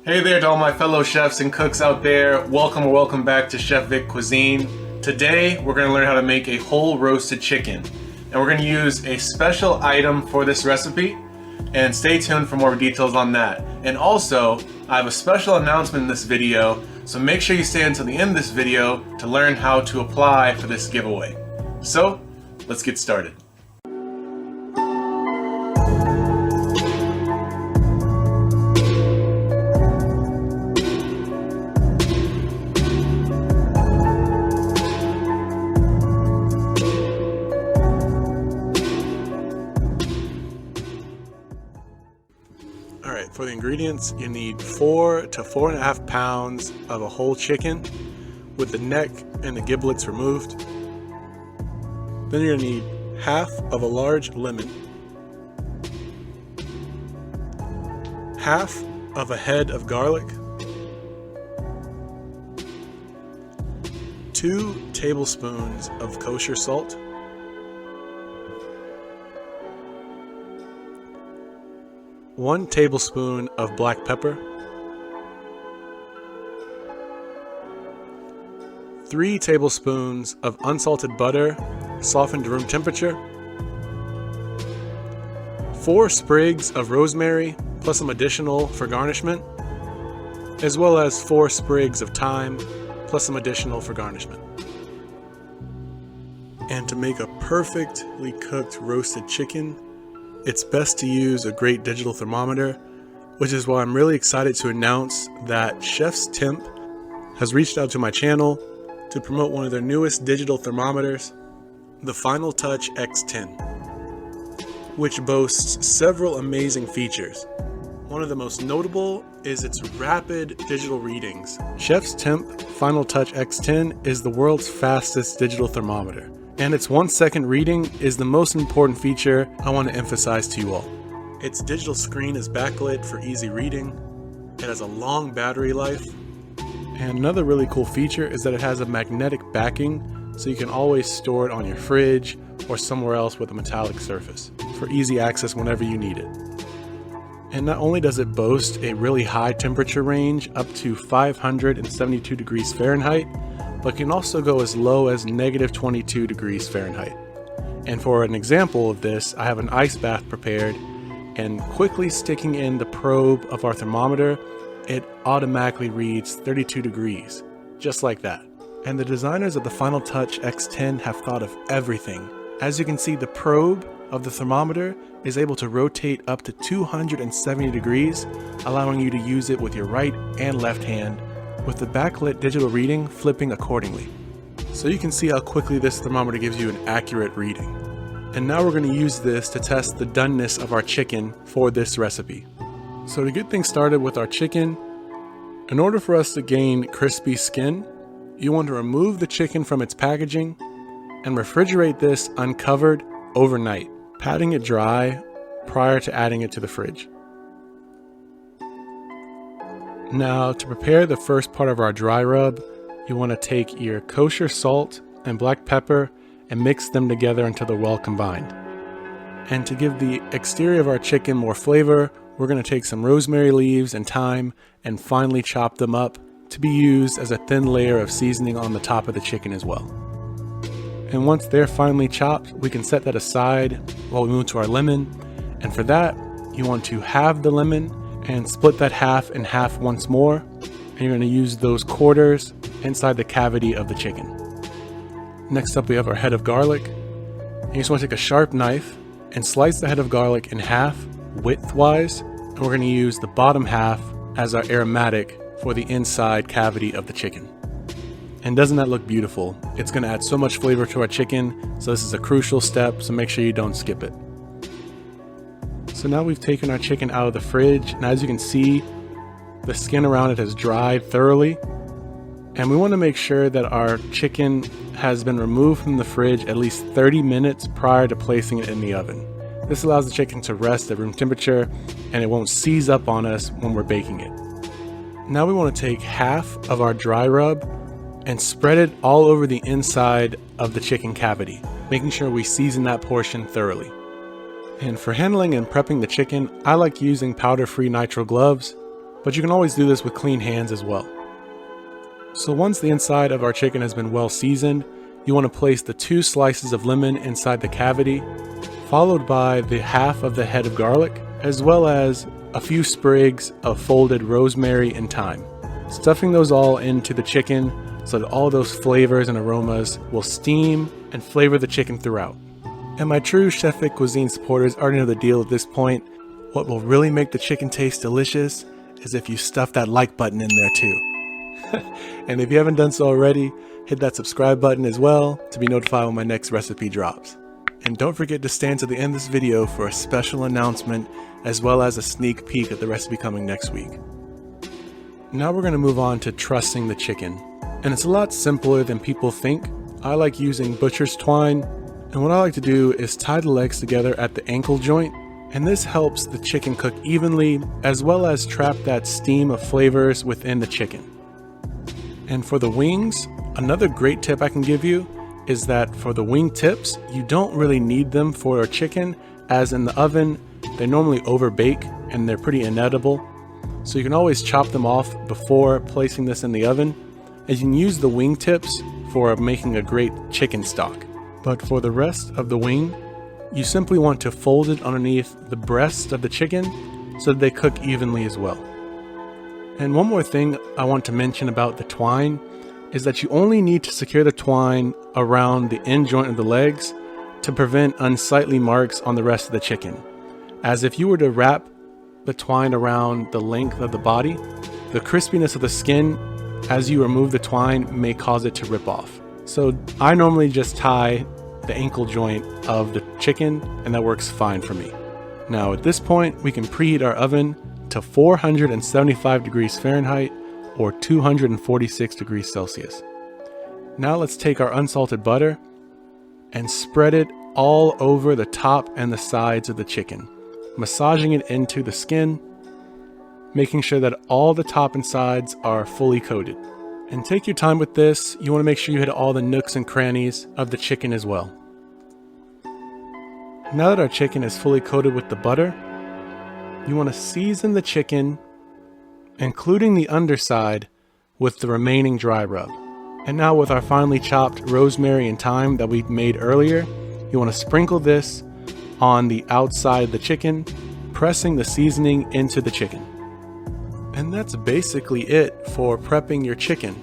Hey there to all my fellow chefs and cooks out there. Welcome back to Chef Vic Cuisine. Today we're going to learn how to make a whole roasted chicken. And we're going to use a special item for this recipe. And stay tuned for more details on that. And also, I have a special announcement in this video, so make sure you stay until the end of this video to learn how to apply for this giveaway. So, let's get started. Alright, for the ingredients, you need 4 to 4.5 pounds of a whole chicken with the neck and the giblets removed. Then you're going to need half of a large lemon, half of a head of garlic, 2 tablespoons of kosher salt, 1 tablespoon of black pepper, 3 tablespoons of unsalted butter softened to room temperature, 4 sprigs of rosemary plus some additional for garnishment, as well as 4 sprigs of thyme plus some additional for garnishment. And to make a perfectly cooked roasted chicken, it's best to use a great digital thermometer, which is why I'm really excited to announce that ChefsTemp has reached out to my channel to promote one of their newest digital thermometers, the FinalTouch X10, which boasts several amazing features. One of the most notable is its rapid digital readings. ChefsTemp FinalTouch X10 is the world's fastest digital thermometer, and its 1-second reading is the most important feature I want to emphasize to you all. Its digital screen is backlit for easy reading, it has a long battery life, and another really cool feature is that it has a magnetic backing, so you can always store it on your fridge or somewhere else with a metallic surface for easy access whenever you need it. And not only does it boast a really high temperature range up to 572 degrees Fahrenheit, but can also go as low as -22 degrees Fahrenheit. And for an example of this, I have an ice bath prepared, and quickly sticking in the probe of our thermometer, it automatically reads 32 degrees, just like that. And the designers of the FinalTouch X10 have thought of everything. As you can see, the probe of the thermometer is able to rotate up to 270 degrees, allowing you to use it with your right and left hand, with the backlit digital reading flipping accordingly. So you can see how quickly this thermometer gives you an accurate reading. And now we're going to use this to test the doneness of our chicken for this recipe. So to get things started with our chicken, in order for us to gain crispy skin, you want to remove the chicken from its packaging and refrigerate this uncovered overnight, patting it dry prior to adding it to the fridge. Now, to prepare the first part of our dry rub, you want to take your kosher salt and black pepper and mix them together until they're well combined. And to give the exterior of our chicken more flavor, we're going to take some rosemary leaves and thyme and finely chop them up to be used as a thin layer of seasoning on the top of the chicken as well. And once they're finely chopped, we can set that aside while we move to our lemon. And for that, you want to halve the lemon and split that half in half once more, and you're going to use those quarters inside the cavity of the chicken. Next up, we have our head of garlic. You just want to take a sharp knife and slice the head of garlic in half widthwise, and we're going to use the bottom half as our aromatic for the inside cavity of the chicken. And doesn't that look beautiful? It's going to add so much flavor to our chicken, so this is a crucial step, so make sure you don't skip it. So now we've taken our chicken out of the fridge, and as you can see, the skin around it has dried thoroughly. And we want to make sure that our chicken has been removed from the fridge at least 30 minutes prior to placing it in the oven. This allows the chicken to rest at room temperature, and it won't seize up on us when we're baking it. Now we want to take half of our dry rub and spread it all over the inside of the chicken cavity, making sure we season that portion thoroughly. And for handling and prepping the chicken, I like using powder-free nitrile gloves, but you can always do this with clean hands as well. So once the inside of our chicken has been well seasoned, you want to place the 2 slices of lemon inside the cavity, followed by the half of the head of garlic, as well as a few sprigs of folded rosemary and thyme. Stuffing those all into the chicken so that all those flavors and aromas will steam and flavor the chicken throughout. And my true Chef Cuisine supporters already know the deal at this point. What will really make the chicken taste delicious is if you stuff that like button in there too. And if you haven't done so already, hit that subscribe button as well to be notified when my next recipe drops. And don't forget to stay until the end of this video for a special announcement as well as a sneak peek at the recipe coming next week. Now we're going to move on to trussing the chicken. And it's a lot simpler than people think. I like using butcher's twine, and what I like to do is tie the legs together at the ankle joint, and this helps the chicken cook evenly as well as trap that steam of flavors within the chicken. And for the wings, another great tip I can give you is that for the wing tips, you don't really need them for a chicken, as in the oven, they normally overbake and they're pretty inedible. So you can always chop them off before placing this in the oven, and you can use the wing tips for making a great chicken stock. But for the rest of the wing, you simply want to fold it underneath the breast of the chicken so that they cook evenly as well. And one more thing I want to mention about the twine is that you only need to secure the twine around the end joint of the legs to prevent unsightly marks on the rest of the chicken. As if you were to wrap the twine around the length of the body, the crispiness of the skin as you remove the twine may cause it to rip off. So I normally just tie the ankle joint of the chicken, and that works fine for me. Now at this point, we can preheat our oven to 475 degrees Fahrenheit or 246 degrees Celsius. Now let's take our unsalted butter and spread it all over the top and the sides of the chicken, massaging it into the skin, making sure that all the top and sides are fully coated. And take your time with this. You want to make sure you hit all the nooks and crannies of the chicken as well. Now that our chicken is fully coated with the butter, you want to season the chicken, including the underside, with the remaining dry rub. And now with our finely chopped rosemary and thyme that we made earlier, you want to sprinkle this on the outside of the chicken, pressing the seasoning into the chicken. And that's basically it for prepping your chicken.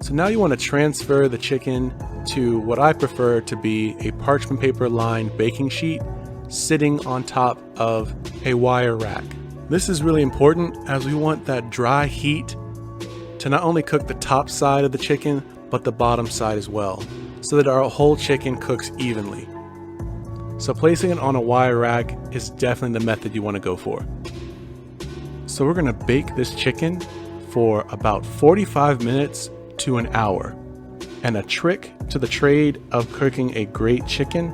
So now you want to transfer the chicken to what I prefer to be a parchment paper lined baking sheet sitting on top of a wire rack. This is really important as we want that dry heat to not only cook the top side of the chicken, but the bottom side as well, so that our whole chicken cooks evenly. So placing it on a wire rack is definitely the method you want to go for. So we're going to bake this chicken for about 45 minutes to an hour. And a trick to the trade of cooking a great chicken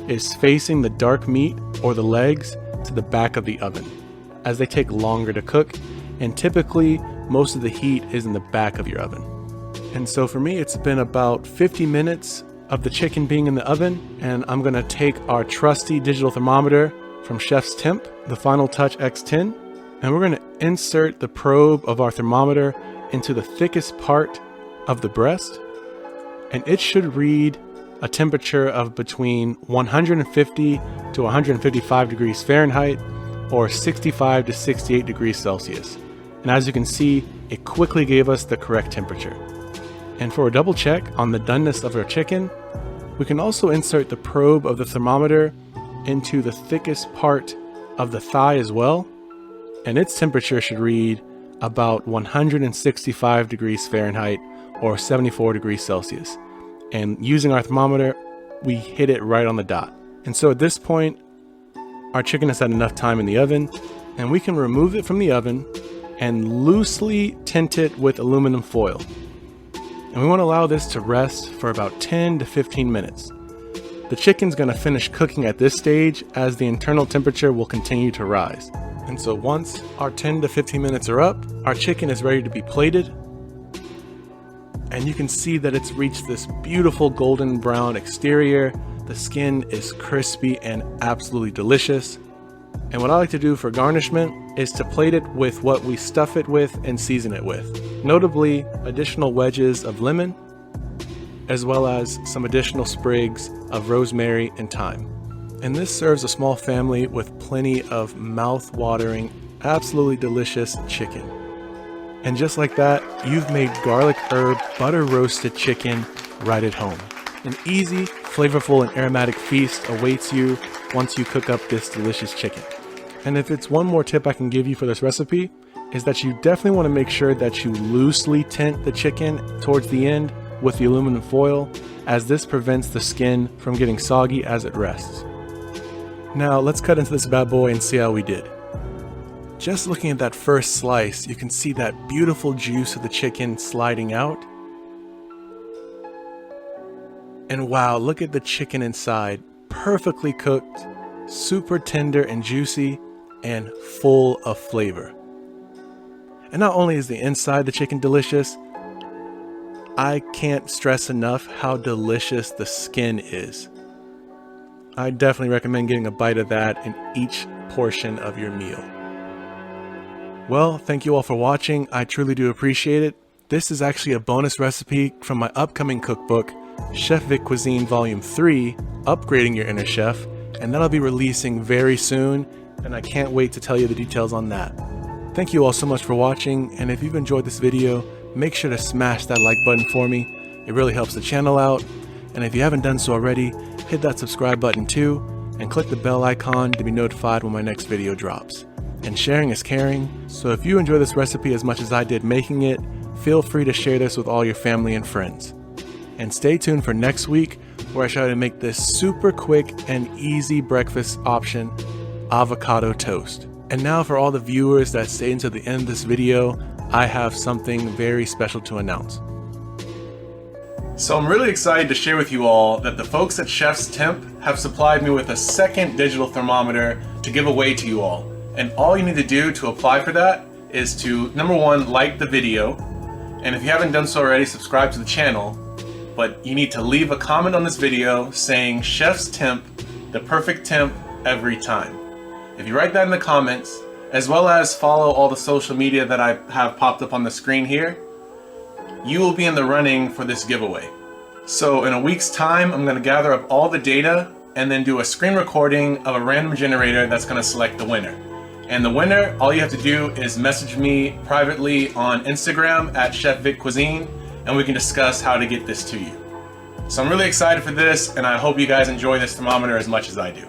is facing the dark meat or the legs to the back of the oven, as they take longer to cook, and typically most of the heat is in the back of your oven. And so for me, it's been about 50 minutes of the chicken being in the oven, and I'm going to take our trusty digital thermometer from ChefsTemp, the FinalTouch X10, and we're going to insert the probe of our thermometer into the thickest part of the breast, and it should read a temperature of between 150 to 155 degrees Fahrenheit or 65 to 68 degrees Celsius. And as you can see, it quickly gave us the correct temperature. And for a double check on the doneness of our chicken, we can also insert the probe of the thermometer into the thickest part of the thigh as well, and its temperature should read about 165 degrees Fahrenheit or 74 degrees Celsius. And using our thermometer, we hit it right on the dot. And so at this point, our chicken has had enough time in the oven, and we can remove it from the oven and loosely tint it with aluminum foil. And we want to allow this to rest for about 10 to 15 minutes. The chicken's going to finish cooking at this stage as the internal temperature will continue to rise. And so once our 10 to 15 minutes are up, our chicken is ready to be plated. And you can see that it's reached this beautiful golden brown exterior. The skin is crispy and absolutely delicious. And what I like to do for garnishment is to plate it with what we stuff it with and season it with. Notably, additional wedges of lemon, as well as some additional sprigs of rosemary and thyme. And this serves a small family with plenty of mouth-watering, absolutely delicious chicken. And just like that, you've made garlic herb butter roasted chicken right at home. An easy, flavorful, and aromatic feast awaits you once you cook up this delicious chicken. And if it's one more tip I can give you for this recipe, is that you definitely want to make sure that you loosely tint the chicken towards the end with the aluminum foil, as this prevents the skin from getting soggy as it rests. Now let's cut into this bad boy and see how we did. Just looking at that first slice, you can see that beautiful juice of the chicken sliding out. And wow, look at the chicken inside, perfectly cooked, super tender and juicy, and full of flavor. And not only is the inside of the chicken delicious, I can't stress enough how delicious the skin is. I definitely recommend getting a bite of that in each portion of your meal. Well, thank you all for watching. I truly do appreciate it. This is actually a bonus recipe from my upcoming cookbook, Chef Vic Cuisine Volume 3, Upgrading Your Inner Chef, and that'll be releasing very soon, and I can't wait to tell you the details on that. Thank you all so much for watching, and if you've enjoyed this video, make sure to smash that like button for me. It really helps the channel out, and if you haven't done so already, hit that subscribe button too, and click the bell icon to be notified when my next video drops. And sharing is caring, so if you enjoy this recipe as much as I did making it, feel free to share this with all your family and friends. And stay tuned for next week, where I show you how to make this super quick and easy breakfast option, avocado toast. And now for all the viewers that stay until the end of this video, I have something very special to announce. So I'm really excited to share with you all that the folks at ChefsTemp have supplied me with a second digital thermometer to give away to you all. And all you need to do to apply for that is to, number one, like the video. And if you haven't done so already, subscribe to the channel. But you need to leave a comment on this video saying ChefsTemp, the perfect temp every time. If you write that in the comments, as well as follow all the social media that I have popped up on the screen here, you will be in the running for this giveaway. So in a week's time, I'm going to gather up all the data and then do a screen recording of a random generator that's going to select the winner. And the winner, all you have to do is message me privately on Instagram at Chef Vic Cuisine, and we can discuss how to get this to you. So I'm really excited for this, and I hope you guys enjoy this thermometer as much as I do.